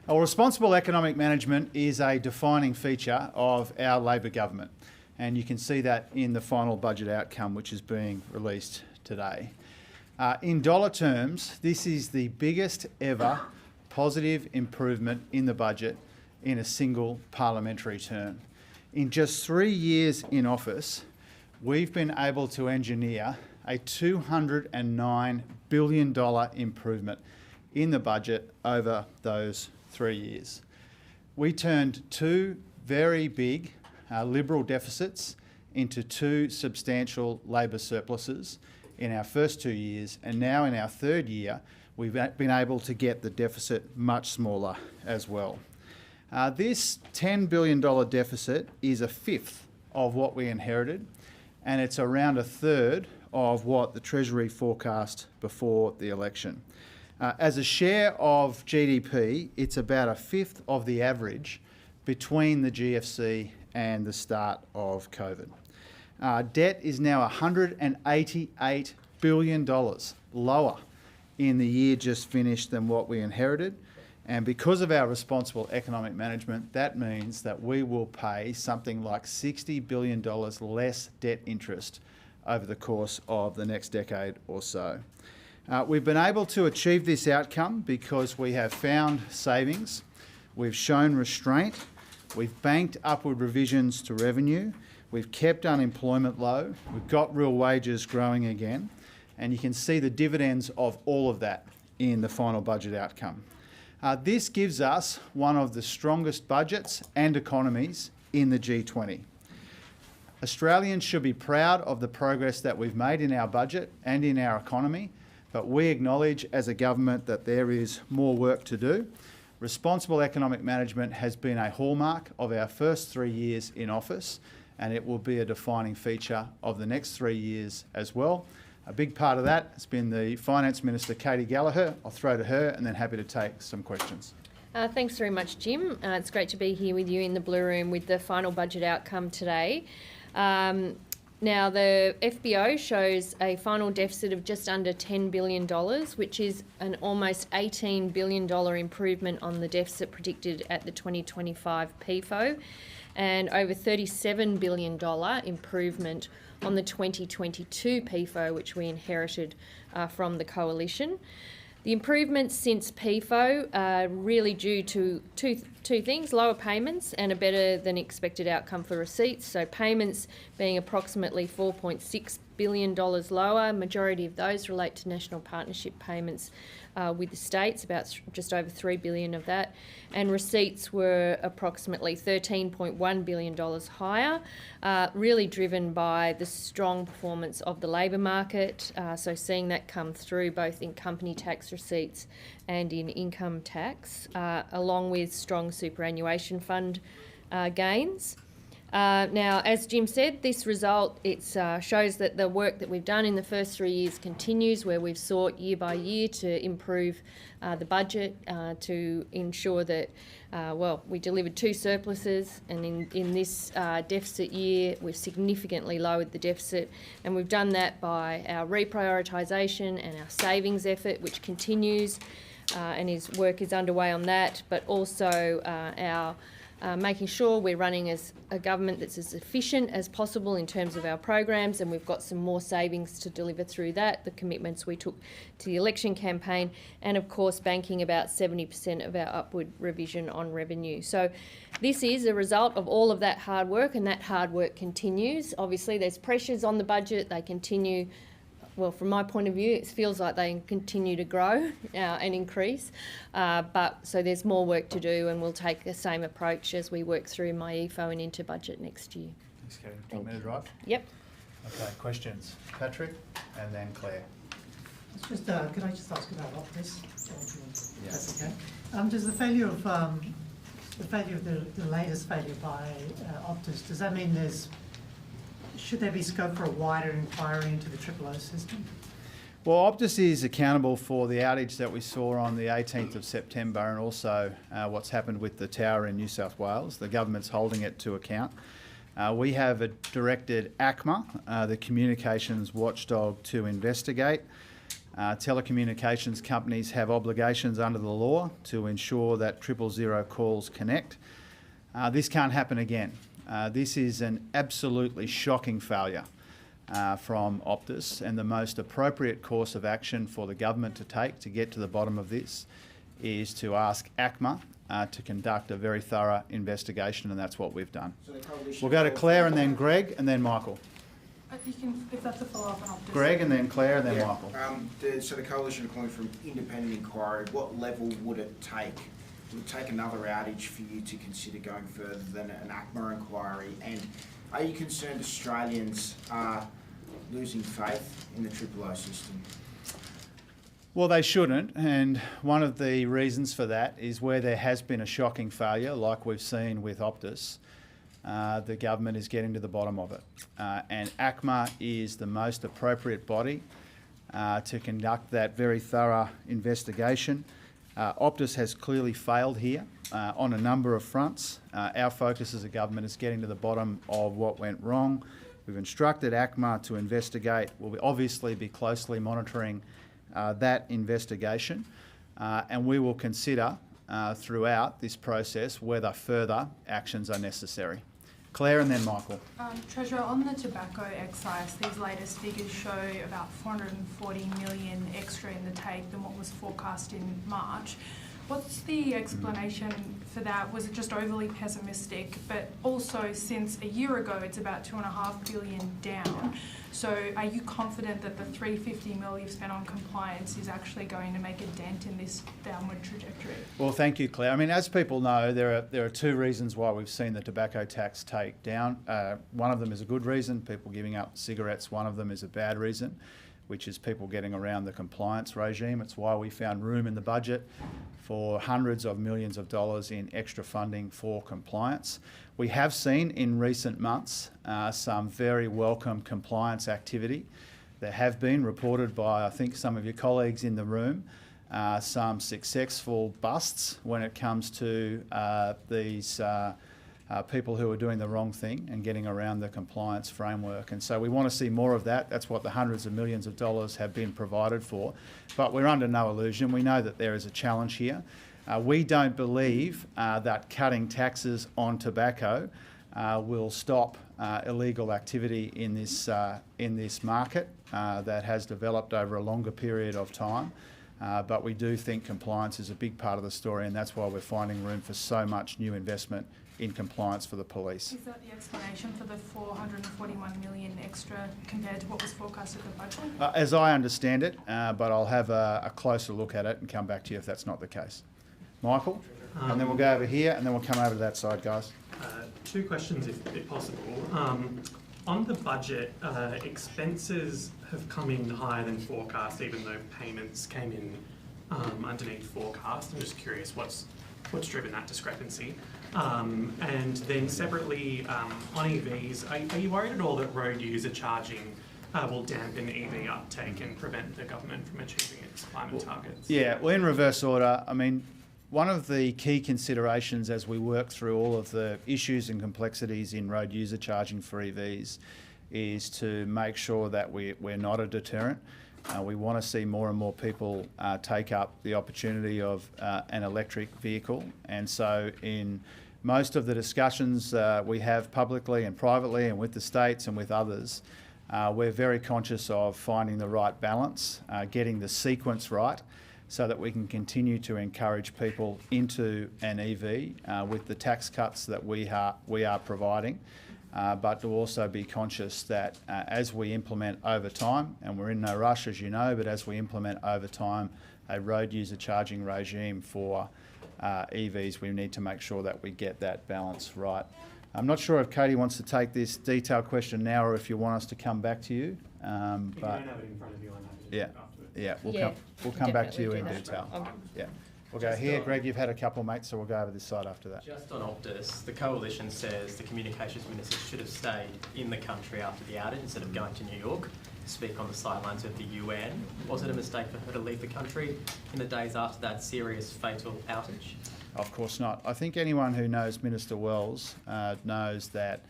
Well, responsible economic management is a defining feature of our Labor government, and you can see that in the final budget outcome which is being released today. In dollar terms, this is the biggest ever positive improvement in the budget in a single parliamentary term. In just 3 years in office, we've been able to engineer a $209 billion improvement in the budget over those 3 years. We turned two very big Liberal deficits into two substantial Labor surpluses in our first 2 years, and now in our third year we've been able to get the deficit much smaller as well. This $10 billion deficit is a fifth of what we inherited, and it's around a third of what the Treasury forecast before the election. As a share of GDP, it's about a fifth of the average between the GFC and the start of COVID. Debt is now $188 billion lower in the year just finished than what we inherited. And because of our responsible economic management, that means that we will pay something like $60 billion less debt interest over the course of the next decade or so. We've been able to achieve this outcome because we have found savings, we've shown restraint, we've banked upward revisions to revenue, we've kept unemployment low, we've got real wages growing again, and you can see the dividends of all of that in the final budget outcome. This gives us one of the strongest budgets and economies in the G20. Australians should be proud of the progress that we've made in our budget and in our economy, but we acknowledge as a government that there is more work to do. Responsible economic management has been a hallmark of our first 3 years in office, and it will be a defining feature of the next 3 years as well. A big part of that has been the Finance Minister, Katie Gallagher. I'll throw to her and then happy to take some questions. Thanks very much, Jim. It's great to be here with you in the Blue Room with the final budget outcome today. Now, the FBO shows a final deficit of just under $10 billion, which is an almost $18 billion improvement on the deficit predicted at the 2025 PFO, and over $37 billion improvement on the 2022 PFO, which we inherited from the coalition. The improvements since PFO are really due to two things: lower payments and a better than expected outcome for receipts. So payments being approximately $4.6 billion lower. Majority of those relate to national partnership payments with the states, about just over $3 billion of that. And receipts were approximately $13.1 billion higher, really driven by the strong performance of the labour market. So seeing that come through both in company tax receipts and in income tax, along with strong superannuation fund gains. Now, as Jim said, this result, it shows that the work that we've done in the first 3 years continues, where we've sought year by year to improve the budget to ensure that, we delivered two surpluses, and in this deficit year, we've significantly lowered the deficit, and we've done that by our reprioritisation and our savings effort, which continues, and his work is underway on that, but also our making sure we're running as a government that's as efficient as possible in terms of our programs, and we've got some more savings to deliver through that, the commitments we took to the election campaign, and of course banking about 70% of our upward revision on revenue. So this is a result of all of that hard work, and that hard work continues. Obviously there's pressures on the budget, they continue. Well, from my point of view, it feels like they continue to grow and increase. But so there's more work to do, and we'll take the same approach as we work through my EFO and into budget next year. Thanks, Katie. Do you want me to drive? Yep. Okay, questions. Patrick and then Claire. Could I just ask about Optus? Yeah. That's okay. Does the failure of the latest failure by Optus, does that mean should there be scope for a wider inquiry into the O system? Well, Optus is accountable for the outage that we saw on the 18th of September and also what's happened with the tower in New South Wales. The government's holding it to account. We have directed ACMA, the communications watchdog, to investigate. Telecommunications companies have obligations under the law to ensure that 000 calls connect. This can't happen again. This is an absolutely shocking failure from Optus, and the most appropriate course of action for the government to take to get to the bottom of this is to ask ACMA to conduct a very thorough investigation, and that's what we've done. So the coalition We'll go to Claire and then Greg and then Michael. You can, if that's a follow-up on Optus. Greg and then Claire and then Yeah, Michael. so the coalition are calling for an independent inquiry. What level would it take? Would it take another outage for you to consider going further than an ACMA inquiry? And are you concerned Australians are losing faith in the 000 system? Well, they shouldn't, and one of the reasons for that is where there has been a shocking failure, like we've seen with Optus, the government is getting to the bottom of it. And ACMA is the most appropriate body to conduct that very thorough investigation. Optus has clearly failed here on a number of fronts. Our focus as a government is getting to the bottom of what went wrong. We've instructed ACMA to investigate. We'll obviously be closely monitoring that investigation, and we will consider throughout this process whether further actions are necessary. Claire and then Michael. Treasurer, on the tobacco excise, these latest figures show about 440 million extra in the take than what was forecast in March. What's the explanation for that? Was it just overly pessimistic? But also, since a year ago, it's about $2.5 billion down. So are you confident that the $350 million you've spent on compliance is actually going to make a dent in this downward trajectory? Well, thank you, Claire. I mean, as people know, there are two reasons why we've seen the tobacco tax take down. One of them is a good reason, people giving up cigarettes. One of them is a bad reason, which is people getting around the compliance regime. It's why we found room in the budget for hundreds of millions of dollars in extra funding for compliance. We have seen in recent months some very welcome compliance activity. There have been reported by, I think, some of your colleagues in the room, some successful busts when it comes to these people who are doing the wrong thing and getting around the compliance framework. And so we want to see more of that. That's what the hundreds of millions of dollars have been provided for. But we're under no illusion. We know that there is a challenge here. We don't believe that cutting taxes on tobacco will stop illegal activity in this market that has developed over a longer period of time. But we do think compliance is a big part of the story, and that's why we're finding room for so much new investment in compliance for the police. Is that the explanation for the 441 million extra compared to what was forecast at the budget? As I understand it, but I'll have a closer look at it and come back to you if that's not the case. Michael? And then we'll go over here and then we'll come over to that side, guys. Two questions, if possible. On the budget, expenses have come in higher than forecast, even though payments came in underneath forecast. I'm just curious what's driven that discrepancy. And then separately, on EVs, are you worried at all that road user charging will dampen EV uptake and prevent the government from achieving its climate targets? Yeah, well, in reverse order, I mean, one of the key considerations as we work through all of the issues and complexities in road user charging for EVs is to make sure that we're not a deterrent. We want to see more and more people take up the opportunity of an electric vehicle. And so in most of the discussions we have publicly and privately and with the states and with others, we're very conscious of finding the right balance, getting the sequence right, so that we can continue to encourage people into an EV with the tax cuts that we are providing, but to also be conscious that as we implement over time, and we're in no rush as you know, but as we implement over time a road user charging regime for EVs, we need to make sure that we get that balance right. I'm not sure if Katie wants to take this detailed question now or if you want us to come back to you. If you don't have it in front of you, I'm happy to Yeah. talk afterwards. Yeah, Yeah, we'll come back to you in definitely do that. detail. Yeah, we'll go here. Greg, you've had a couple, mate, so we'll go over this side after that. Just on Optus, the coalition says the communications minister should have stayed in the country after the outage instead of going to New York to speak on the sidelines of the UN. Was it a mistake for her to leave the country in the days after that serious, fatal outage? Of course not. I think anyone who knows Minister Wells knows that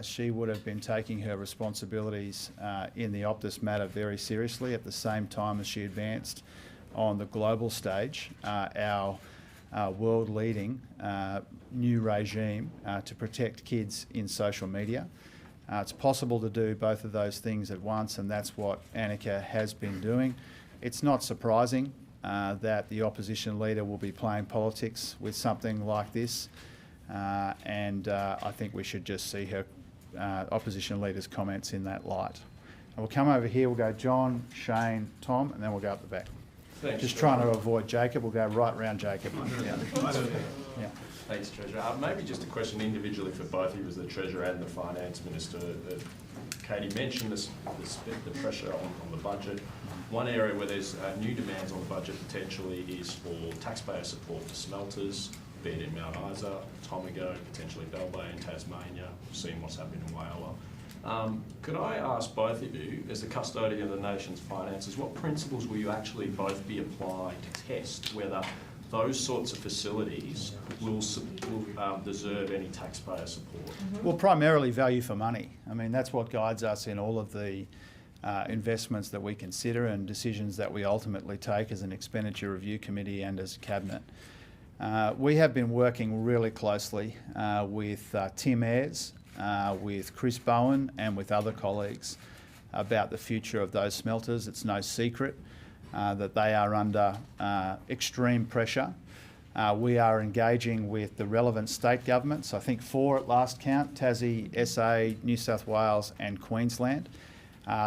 She would have been taking her responsibilities in the Optus matter very seriously at the same time as she advanced on the global stage our world-leading new regime to protect kids in social media. It's possible to do both of those things at once, and that's what Annika has been doing. It's not surprising that the opposition leader will be playing politics with something like this, and I think we should just see her opposition leader's comments in that light. And we'll come over here, we'll go John, Shane, Tom, and then we'll go up the back. Thanks, Just trying to avoid Jacob, we'll go right round Jacob. Yeah. Yeah. Thanks, Treasurer. Maybe just a question individually for both of you as the Treasurer and the Finance Minister. Katie mentioned the pressure on the budget. One area where there's new demands on the budget potentially is for taxpayer support for smelters, be it in Mount Isa, Tomago, potentially Bell Bay in Tasmania, seeing what's happening in Whyalla. Could I ask both of you, as the custodian of the nation's finances, what principles will you actually both be applying to test whether those sorts of facilities will deserve any taxpayer support? Well, primarily value for money. I mean, that's what guides us in all of the investments that we consider and decisions that we ultimately take as an expenditure review committee and as a cabinet. We have been working really closely with Tim Ayres, with Chris Bowen and with other colleagues about the future of those smelters. It's no secret that they are under extreme pressure. We are engaging with the relevant state governments, I think 4 at last count, Tassie, SA, New South Wales and Queensland.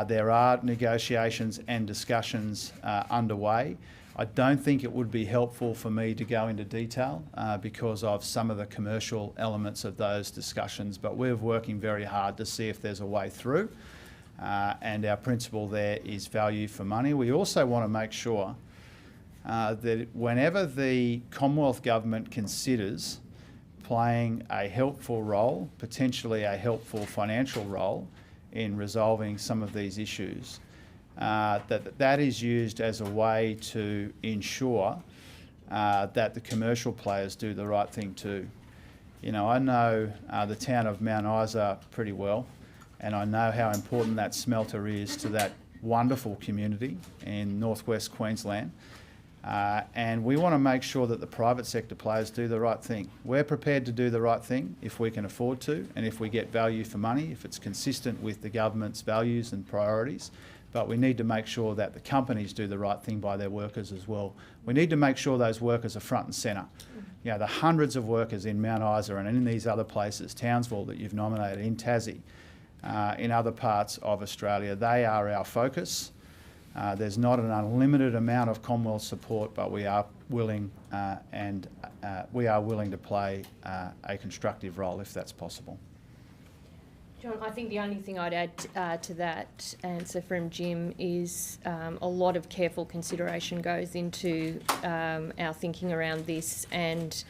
There are negotiations and discussions underway. I don't think it would be helpful for me to go into detail because of some of the commercial elements of those discussions, but we're working very hard to see if there's a way through. And our principle there is value for money. We also want to make sure that whenever the Commonwealth Government considers playing a helpful role, potentially a helpful financial role in resolving some of these issues, that is used as a way to ensure that the commercial players do the right thing too. You know, I know the town of Mount Isa pretty well, and I know how important that smelter is to that wonderful community in northwest Queensland. And we want to make sure that the private sector players do the right thing. We're prepared to do the right thing if we can afford to, and if we get value for money, if it's consistent with the government's values and priorities. But we need to make sure that the companies do the right thing by their workers as well. We need to make sure those workers are front and centre. You know, the hundreds of workers in Mount Isa and in these other places, Townsville that you've nominated, in Tassie, in other parts of Australia, they are our focus. There's not an unlimited amount of Commonwealth support, but we are willing to play a constructive role if that's possible. John, I think the only thing I'd add to that answer from Jim is a lot of careful consideration goes into our thinking around this and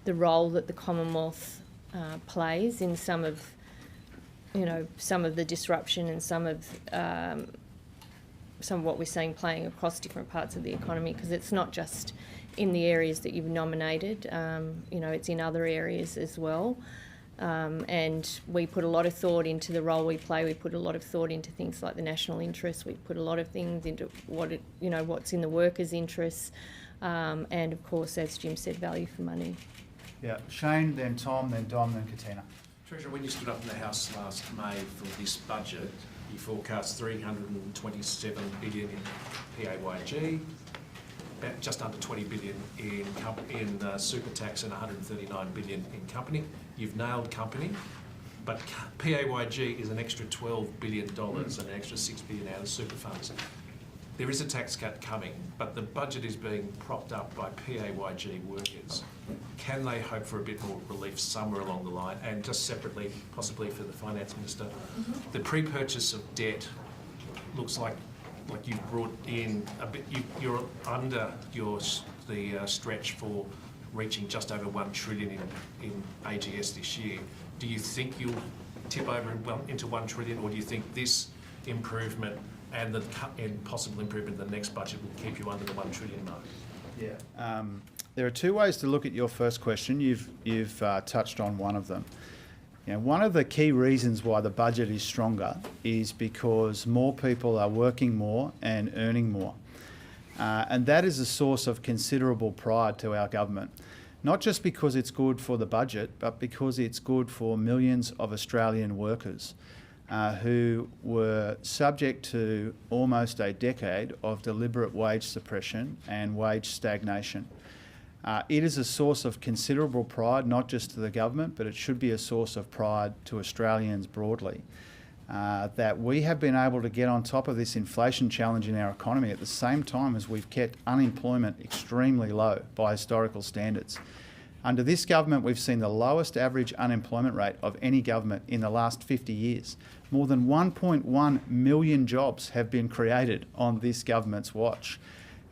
the role that the Commonwealth plays in some of the disruption and some of what we're seeing playing across different parts of the economy, because it's not just in the areas that you've nominated, it's in other areas as well. And we put a lot of thought into the role we play. We put a lot of thought into things like the national interest. We put a lot of things into what's in the workers' interests, and of course, as Jim said, value for money. Yeah, Shane, then Tom, then Dom, then Katina. Treasurer, when you stood up in the House last May for this budget, you forecast 327 billion in PAYG, just under 20 billion in super tax and 139 billion in company. You've nailed company, but PAYG is an extra $12 billion and an extra $6 billion out of super funds. There is a tax cut coming, but the budget is being propped up by PAYG workers. Can they hope for a bit more relief somewhere along the line? And just separately, possibly for the Finance Minister, the pre-purchase of debt looks like you've brought in a bit, you're under the stretch for reaching just over 1 trillion in AGS this year. Do you think you'll tip over into 1 trillion, or do you think this improvement and possible improvement in the next budget will keep you under the 1 trillion mark? Yeah. There are two ways to look at your first question. You've touched on one of them. You know, one of the key reasons why the budget is stronger is because more people are working more and earning more. And that is a source of considerable pride to our government. Not just because it's good for the budget, but because it's good for millions of Australian workers who were subject to almost a decade of deliberate wage suppression and wage stagnation. It is a source of considerable pride, not just to the government, but it should be a source of pride to Australians broadly. That we have been able to get on top of this inflation challenge in our economy at the same time as we've kept unemployment extremely low by historical standards. Under this government, we've seen the lowest average unemployment rate of any government in the last 50 years. More than 1.1 million jobs have been created on this government's watch.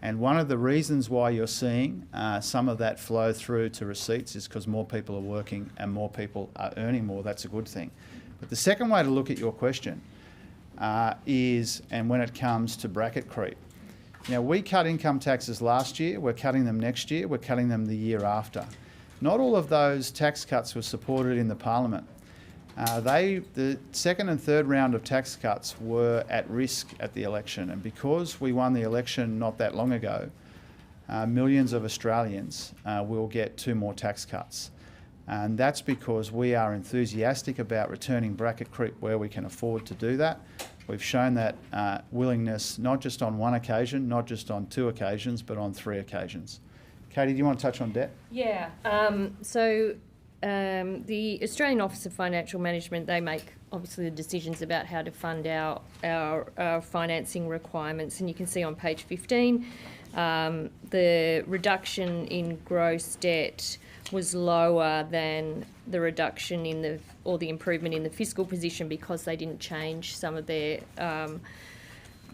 And one of the reasons why you're seeing some of that flow through to receipts is because more people are working and more people are earning more. That's a good thing. But the second way to look at your question is, and when it comes to bracket creep, you know, we cut income taxes last year, we're cutting them next year, we're cutting them the year after. Not all of those tax cuts were supported in the Parliament. The second and third round of tax cuts were at risk at the election, and because we won the election not that long ago, millions of Australians will get 2 more tax cuts. And that's because we are enthusiastic about returning bracket creep where we can afford to do that. We've shown that willingness not just on one occasion, not just on 2 occasions, but on 3 occasions. Katie, do you want to touch on debt? Yeah. The Australian Office of Financial Management, they make obviously the decisions about how to fund our financing requirements, and you can see on page 15 the reduction in gross debt was lower than the reduction in the improvement in the fiscal position because they didn't change some of their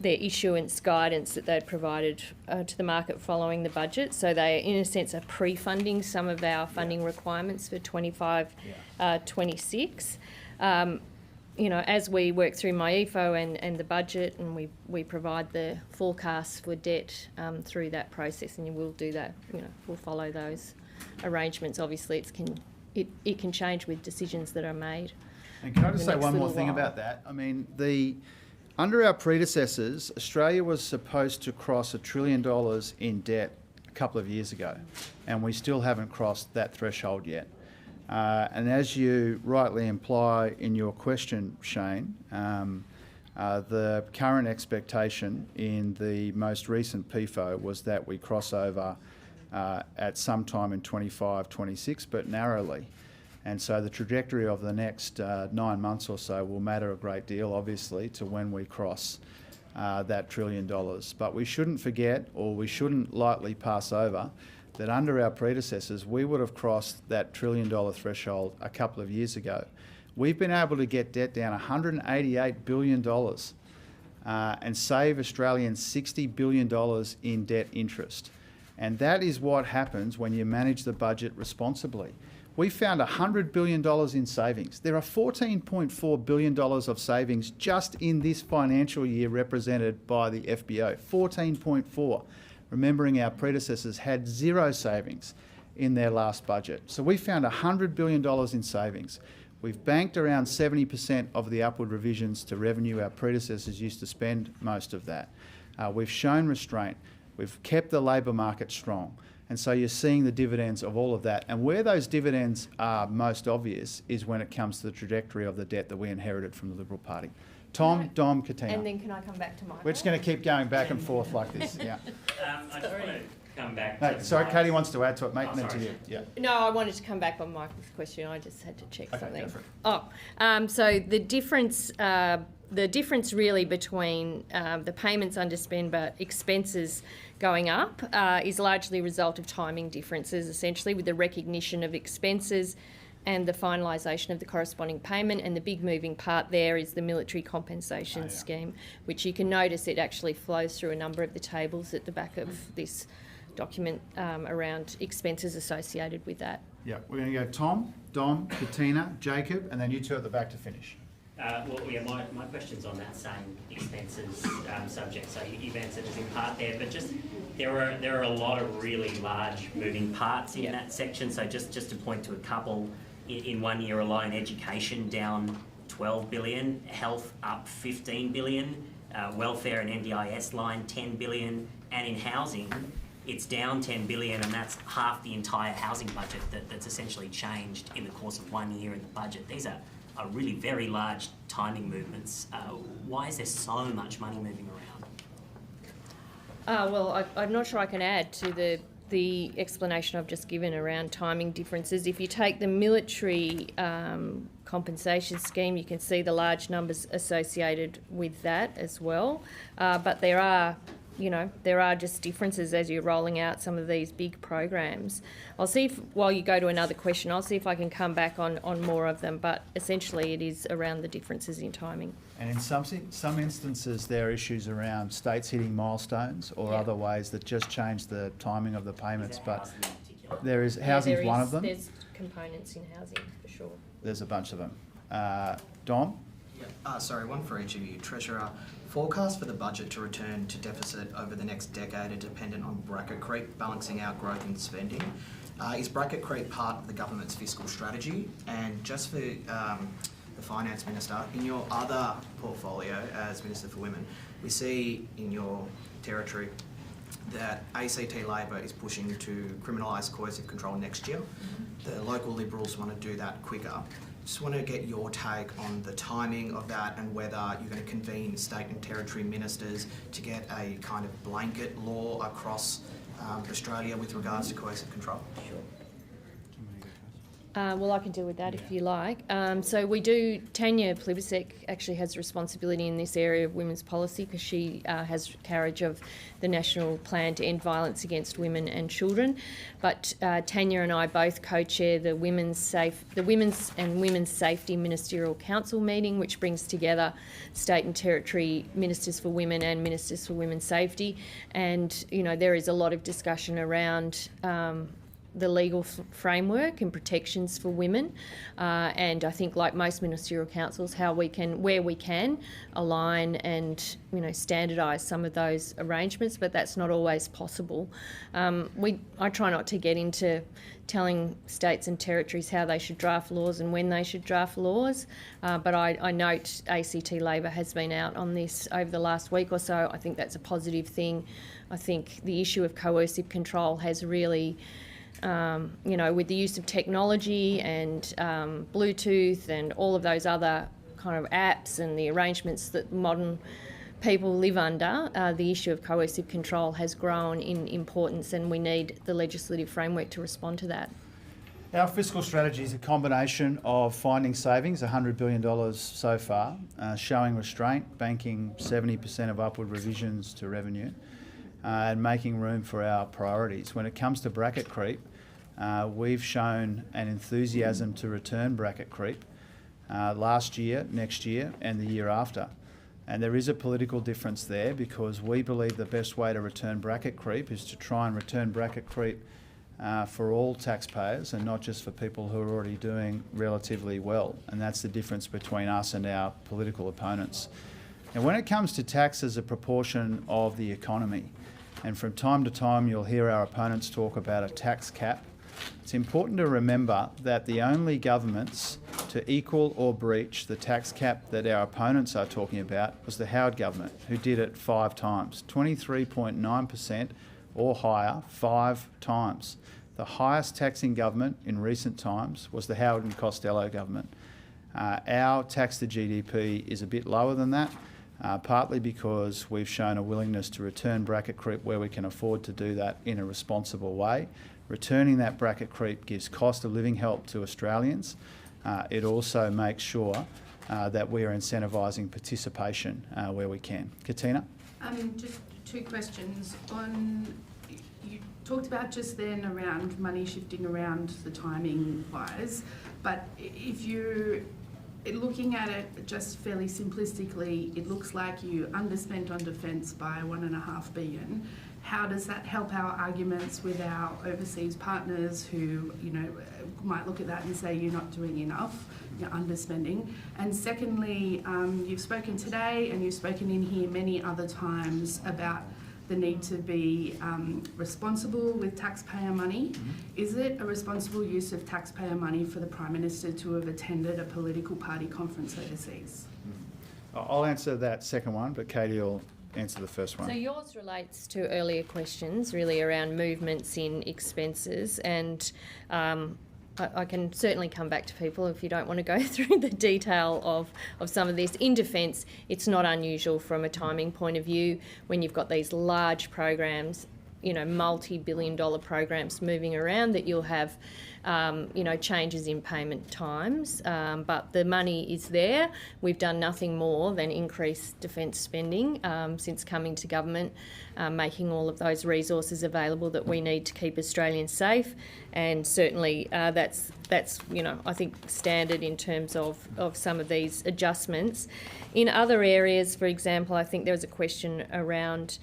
issuance guidance that they'd provided to the market following the budget. So they, in a sense, are pre-funding some of our funding requirements for 25-26. You know, as we work through MyEFO and the budget, and we provide the forecasts for debt through that process, and we'll do that. You know, we'll follow those arrangements. Obviously, it can change with decisions that are made. And can I just say one more thing about that? I mean, under our predecessors, Australia was supposed to cross $1 trillion in debt a couple of years ago, and we still haven't crossed that threshold yet. And as you rightly imply in your question, Shane, the current expectation in the most recent PFO was that we cross over at some time in 25-26, but narrowly. And so the trajectory of the next 9 months or so will matter a great deal, obviously, to when we cross that $1 trillion. But we shouldn't forget, or we shouldn't lightly pass over, that under our predecessors, we would have crossed that $1 trillion threshold a couple of years ago. We've been able to get debt down $188 billion and save Australians $60 billion in debt interest. And that is what happens when you manage the budget responsibly. We found $100 billion in savings. There are $14.4 billion of savings just in this financial year represented by the FBO. 14.4. Remembering our predecessors had 0 savings in their last budget. So we found $100 billion in savings. We've banked around 70% of the upward revisions to revenue. Our predecessors used to spend most of that. We've shown restraint. We've kept the labour market strong. And so you're seeing the dividends of all of that. And where those dividends are most obvious is when it comes to the trajectory of the debt that we inherited from the Liberal Party. Tom, Dom, Katina. And then can I come back to Michael? We're just going to keep going back and forth like this. Yeah. I just want to come back No, to... sorry, Katie wants to add to it, mate, Oh, and then to sorry. you. Yeah. No, I wanted to come back on Michael's question. I just had to check Okay, something. go for it. So the difference really between the payments underspend but expenses going up is largely a result of timing differences, essentially, with the recognition of expenses and the finalisation of the corresponding payment. And the big moving part there is the military compensation scheme, which you can notice it actually flows through a number of the tables at the back of this document around expenses associated with that. Yeah, we're going to go Tom, Dom, Katina, Jacob, and then you two at the back to finish. My question's on that same expenses subject. So you've answered us in part there, but just there are a lot of really large moving parts in that section. So just to point to a couple, in 1 year alone. Education down 12 billion, health up 15 billion, welfare and NDIS line 10 billion, and in housing it's down 10 billion, and that's half the entire housing budget that's essentially changed in the course of 1 year in the budget. These are really very large timing movements. Why is there so much money moving around? Well, I'm not sure I can add to the explanation I've just given around timing differences. If you take the military compensation scheme, you can see the large numbers associated with that as well. But there are just differences as you're rolling out some of these big programs. I'll see if, while you go to another question, I'll see if I can come back on more of them, but essentially it is around the differences in timing. And in some instances, there are issues around states hitting milestones or other ways that just change the timing of the payments. But there is housing's one of them. There's components in housing for sure. There's a bunch of them. Dom? Sorry, one for each of you. Treasurer, forecast for the budget to return to deficit over the next decade are dependent on bracket creep, balancing out growth and spending. Is bracket creep part of the government's fiscal strategy? And just for the Finance Minister, in your other portfolio as Minister for Women, we see in your territory that ACT Labor is pushing to criminalise coercive control next year. The local Liberals want to do that quicker. Just want to get your take on the timing of that and whether you're going to convene state and territory ministers to get a kind of blanket law across Australia with regards to coercive control. Sure. Well, I can deal with that if you like. So we do, Tanya Plibersek actually has responsibility in this area of women's policy because she has carriage of the National Plan to End Violence Against Women and Children. But Tanya and I both co-chair the Women's Safety Ministerial Council meeting, which brings together state and territory ministers for women and ministers for women's safety. And, you know, there is a lot of discussion around the legal framework and protections for women, and I think, like most ministerial councils, how we can, where we can, align and standardise some of those arrangements, but that's not always possible. I try not to get into telling states and territories how they should draft laws and when they should draft laws, but I note ACT Labor has been out on this over the last week or so. I think that's a positive thing. I think the issue of coercive control has really with the use of technology and Bluetooth and all of those other kind of apps and the arrangements that modern people live under, the issue of coercive control has grown in importance, and we need the legislative framework to respond to that. Our fiscal strategy is a combination of finding savings, $100 billion so far, showing restraint, banking 70% of upward revisions to revenue, and making room for our priorities. When it comes to bracket creep, we've shown an enthusiasm to return bracket creep last year, next year and the year after. And there is a political difference there because we believe the best way to return bracket creep is to try and return bracket creep for all taxpayers and not just for people who are already doing relatively well. And that's the difference between us and our political opponents. And when it comes to tax as a proportion of the economy, and from time to time you'll hear our opponents talk about a tax cap, it's important to remember that the only governments to equal or breach the tax cap that our opponents are talking about was the Howard government, who did it 5 times, 23.9% or higher 5 times. The highest taxing government in recent times was the Howard and Costello government. Our tax to GDP is a bit lower than that, partly because we've shown a willingness to return bracket creep where we can afford to do that in a responsible way. Returning that bracket creep gives cost of living help to Australians. It also makes sure that we are incentivising participation where we can. Katina? Just 2 questions. You talked about just then around money shifting around the timing wise, but if you're looking at it just fairly simplistically, it looks like you underspent on defence by $1.5 billion. How does that help our arguments with our overseas partners who, might look at that and say you're not doing enough, you're underspending? And secondly, you've spoken today and you've spoken in here many other times about the need to be responsible with taxpayer money. Is it a responsible use of taxpayer money for the Prime Minister to have attended a political party conference overseas? I'll answer that second one, but Katie will answer the first one. So yours relates to earlier questions, really around movements in expenses, and I can certainly come back to people if you don't want to go through the detail of some of this. In defence, it's not unusual from a timing point of view when you've got these large programs, multi-billion-dollar programs moving around, that you'll have, changes in payment times. But the money is there. We've done nothing more than increase defence spending since coming to government, making all of those resources available that we need to keep Australians safe. And certainly that's I think standard in terms of some of these adjustments. In other areas, for example, I think there was a question around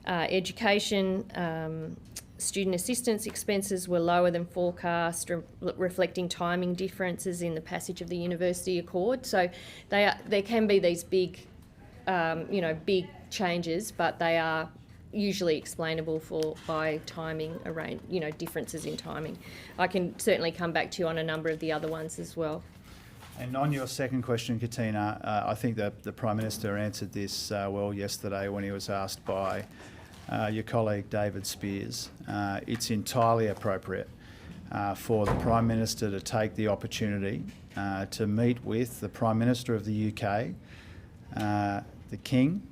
education. Student assistance expenses were lower than forecast, reflecting timing differences in the passage of the University Accord. So there can be these big changes, but they are usually explainable by timing, differences in timing. I can certainly come back to you on a number of the other ones as well. And on your second question, Katina, I think that the Prime Minister answered this well yesterday when he was asked by your colleague David Spears. It's entirely appropriate for the Prime Minister to take the opportunity to meet with the Prime Minister of the UK, the King,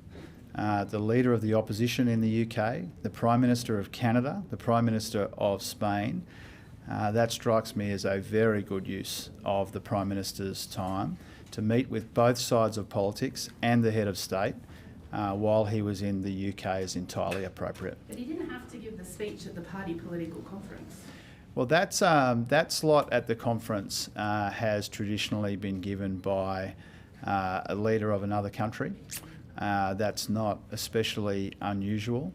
the Leader of the Opposition in the UK, the Prime Minister of Canada, the Prime Minister of Spain. That strikes me as a very good use of the Prime Minister's time to meet with both sides of politics and the head of state while he was in the UK is entirely appropriate. But he didn't have to give the speech at the party political conference. Well, that slot at the conference has traditionally been given by a leader of another country. That's not especially unusual.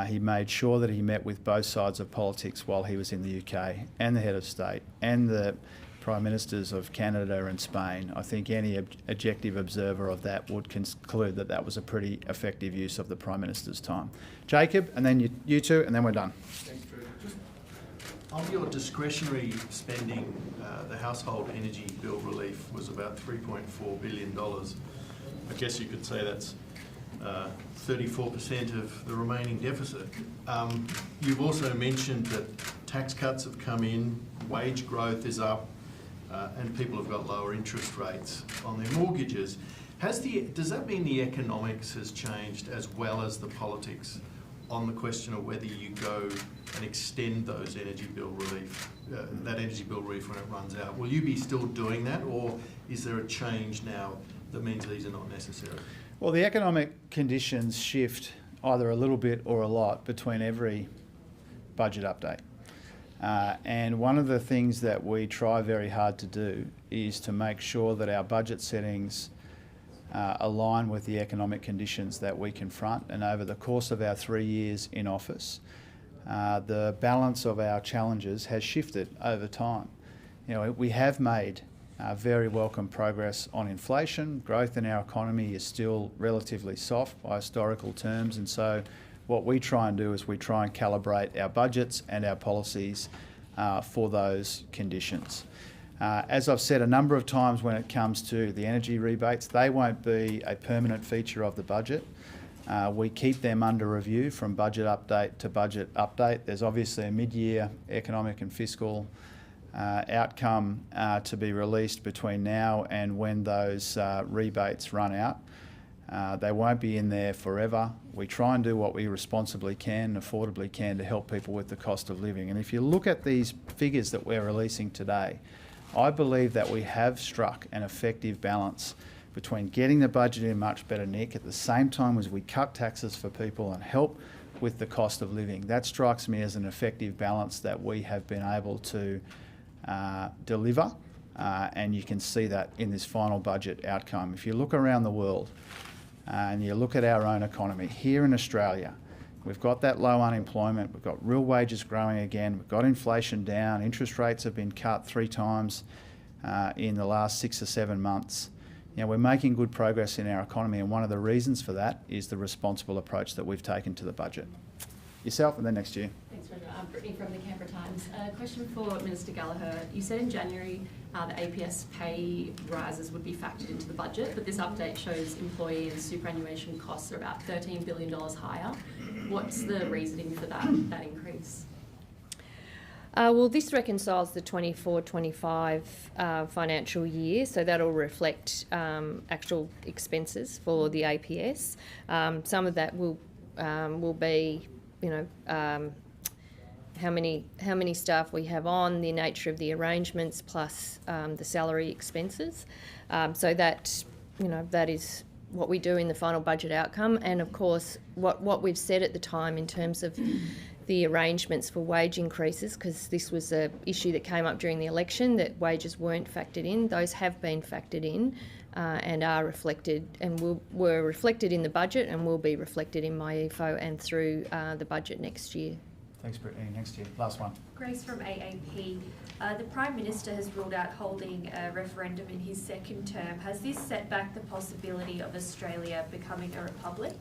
He made sure that he met with both sides of politics while he was in the UK, and the head of state and the Prime Ministers of Canada and Spain. I think any objective observer of that would conclude that that was a pretty effective use of the Prime Minister's time. Jacob, and then you two, and then we're done. Thanks, Drew. Just on your discretionary spending, the household energy bill relief was about $3.4 billion. I guess you could say that's 34% of the remaining deficit. You've also mentioned that tax cuts have come in, wage growth is up, and people have got lower interest rates on their mortgages. Does that mean the economics has changed as well as the politics on the question of whether you go and extend those energy bill relief, that energy bill relief when it runs out? Will you be still doing that, or is there a change now that means these are not necessary? Well, the economic conditions shift either a little bit or a lot between every budget update. And one of the things that we try very hard to do is to make sure that our budget settings align with the economic conditions that we confront. And over the course of our 3 years in office, the balance of our challenges has shifted over time. We have made very welcome progress on inflation. Growth in our economy is still relatively soft by historical terms, and so what we try and do is we try and calibrate our budgets and our policies for those conditions. As I've said a number of times when it comes to the energy rebates, they won't be a permanent feature of the budget. We keep them under review from budget update to budget update. There's obviously a mid-year economic and fiscal outcome to be released between now and when those rebates run out. They won't be in there forever. We try and do what we responsibly can, affordably can, to help people with the cost of living. And if you look at these figures that we're releasing today, I believe that we have struck an effective balance between getting the budget in much better nick at the same time as we cut taxes for people and help with the cost of living. That strikes me as an effective balance that we have been able to deliver, and you can see that in this final budget outcome. If you look around the world and you look at our own economy, here in Australia, we've got that low unemployment, we've got real wages growing again, we've got inflation down, interest rates have been cut 3 times in the last 6 or 7 months. we're making good progress in our economy, and one of the reasons for that is the responsible approach that we've taken to the budget. Yourself, and then next year. Thanks, Roger. I'm Brittany from the Canberra Times. A question for Minister Gallagher. You said in January the APS pay rises would be factored into the budget, but this update shows employee and superannuation costs are about $13 billion higher. What's the reasoning for that increase? Well, this reconciles the 24-25 financial year, so that'll reflect actual expenses for the APS. Some of that will be, how many staff we have on, the nature of the arrangements, plus the salary expenses. So that is what we do in the final budget outcome, and of course what we've said at the time in terms of the arrangements for wage increases, because this was an issue that came up during the election, that wages weren't factored in. Those have been factored in and are reflected, and were reflected in the budget and will be reflected in my EFO and through the budget next year. Thanks, Brittany. Next year. Last one. Grace from AAP. The Prime Minister has ruled out holding a referendum in his second term. Has this set back the possibility of Australia becoming a republic?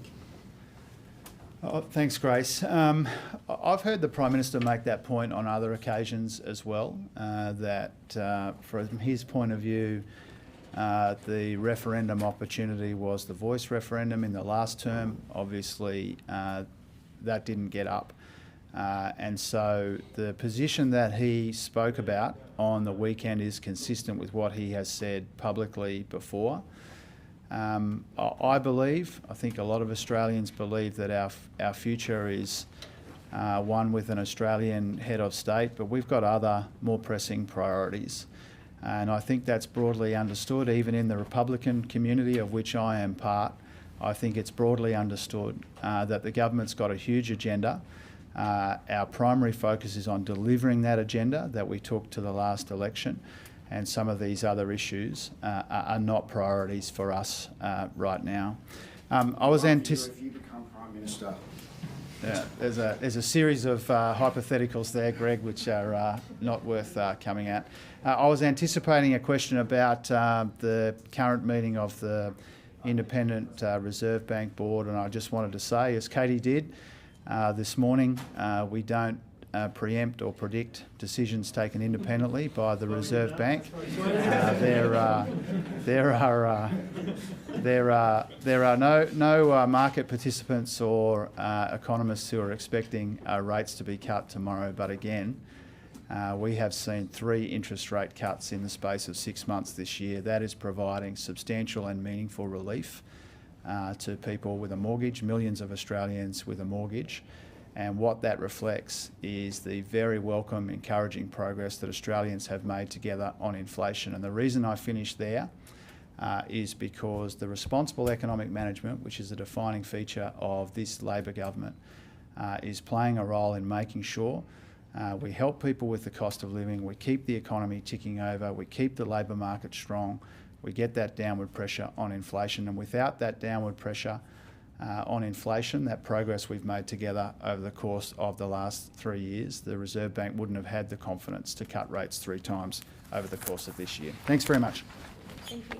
Oh, thanks, Grace. I've heard the Prime Minister make that point on other occasions as well, that from his point of view, the referendum opportunity was the voice referendum in the last term. Obviously, that didn't get up. And so the position that he spoke about on the weekend is consistent with what he has said publicly before. I think a lot of Australians believe that our future is one with an Australian head of state, but we've got other more pressing priorities. And I think that's broadly understood, even in the Republican community, of which I am part. I think it's broadly understood that the government's got a huge agenda. Our primary focus is on delivering that agenda that we took to the last election, and some of these other issues are not priorities for us right now. If you become Prime Minister. Yeah, there's a series of hypotheticals there, Greg, which are not worth coming at. I was anticipating a question about the current meeting of the Independent Reserve Bank Board, and I just wanted to say, as Katie did this morning, we don't preempt or predict decisions taken independently by the Reserve Bank. There are no market participants or economists who are expecting rates to be cut tomorrow. But again, we have seen 3 interest rate cuts in the space of 6 months this year. That is providing substantial and meaningful relief to people with a mortgage, millions of Australians with a mortgage. And what that reflects is the very welcome, encouraging progress that Australians have made together on inflation. And the reason I finished there is because the responsible economic management, which is a defining feature of this Labor government, is playing a role in making sure we help people with the cost of living, we keep the economy ticking over, we keep the labour market strong, we get that downward pressure on inflation. And without that downward pressure on inflation, that progress we've made together over the course of the last 3 years, the Reserve Bank wouldn't have had the confidence to cut rates 3 times over the course of this year. Thanks very much. Thank you.